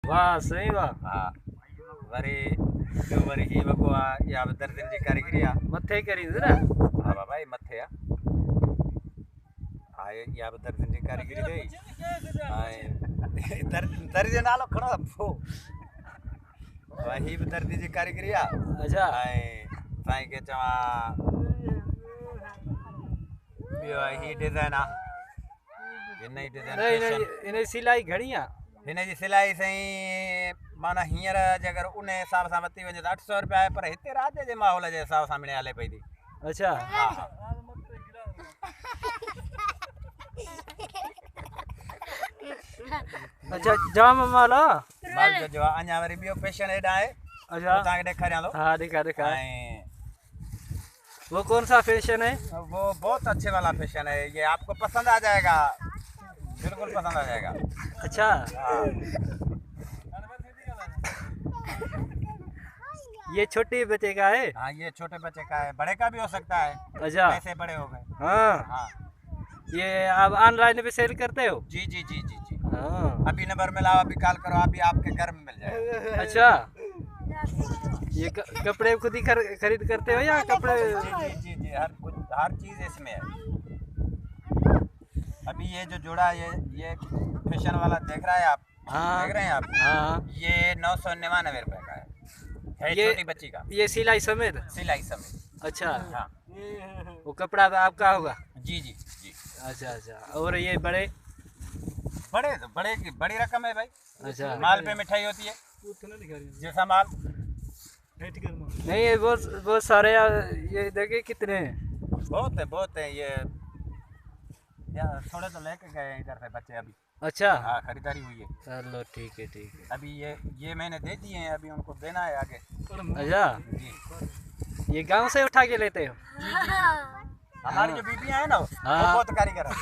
वाह सही वाह। हाँ वरी ॿियो वरी ही वॻो आहे इहा बि दर्जन जी कारीगरी आहे। मथे करी ना। हा बाबा ही मथे आहे। हा इहा बि दर्जन जी कारीगरी अथई ऐं दर्जे नालो खणो पोइ ही बि दर्जी जी कारीगरी आहे। अच्छा ऐं साईं खे चवां ॿियो ही डिज़ाइन आहे हिन जी डिज़ाइन इन सिलाई घणी आहे। हिन जी सिलाई साईं माना हींअर जे अगरि उन हिसाब सां वरिती वञे त 800 रुपया आहे, पर हिते राति जे माहौल जे हिसाब सां मिणे हले पई थी। अच्छा हा हा अच्छा जाम माल आहे। माल जो आहे अञा वरी ॿियो फैशन हेॾा आहे। अच्छा तव्हांखे ॾेखारियां थो। हाँ दिखा दिखा। ऐं वो कौन सा फैशन है। वो बहुत अच्छे वाला फैशन है, ये आपको पसंद आ जाएगा, बिल्कुल पसंद आ जाएगा। अच्छा हाँ। ये छोटे बच्चे का है। हाँ ये छोटे बच्चे का है, बड़े का भी हो सकता है। अच्छा पैसे बड़े हो गए। हाँ हाँ ये आप ऑनलाइन पे सेल करते हो। जी जी जी जी जी। हाँ अभी नंबर मिलाओ, अभी कॉल करो, अभी आपके घर में मिल जाएगा। अच्छा ये कपड़े खुद ही खरीद करते हो या कपड़े। जी जी जी जी हर चीज़ इसमें है। अभी ये जो जोड़ा ये फैशन वाला देख रहा है आप। हाँ देख रहे हैं आप। हाँ ये 999 रुपए का है ये छोटी बच्ची का, ये सिलाई समेत। सिलाई समेत। अच्छा हाँ वो कपड़ा तो आपका होगा। जी जी जी। अच्छा अच्छा और ये बड़े बड़े की बड़ी रकम है भाई। अच्छा माल पे मिठाई होती है जैसा माल। नहीं ये बहुत सारे ये देखिए कितने हैं। बहुत है ये यार, थोड़े तो लेके गए हैं इधर से बच्चे अभी। अच्छा हाँ खरीदारी हुई है। चलो ठीक है ठीक है। अभी ये मैंने दे दिए हैं, अभी उनको देना है आगे। अच्छा जी ये गांव से उठा के लेते हो। हमारी जो बीबियाँ हैं ना वो हाँ। बहुत कारीगर है।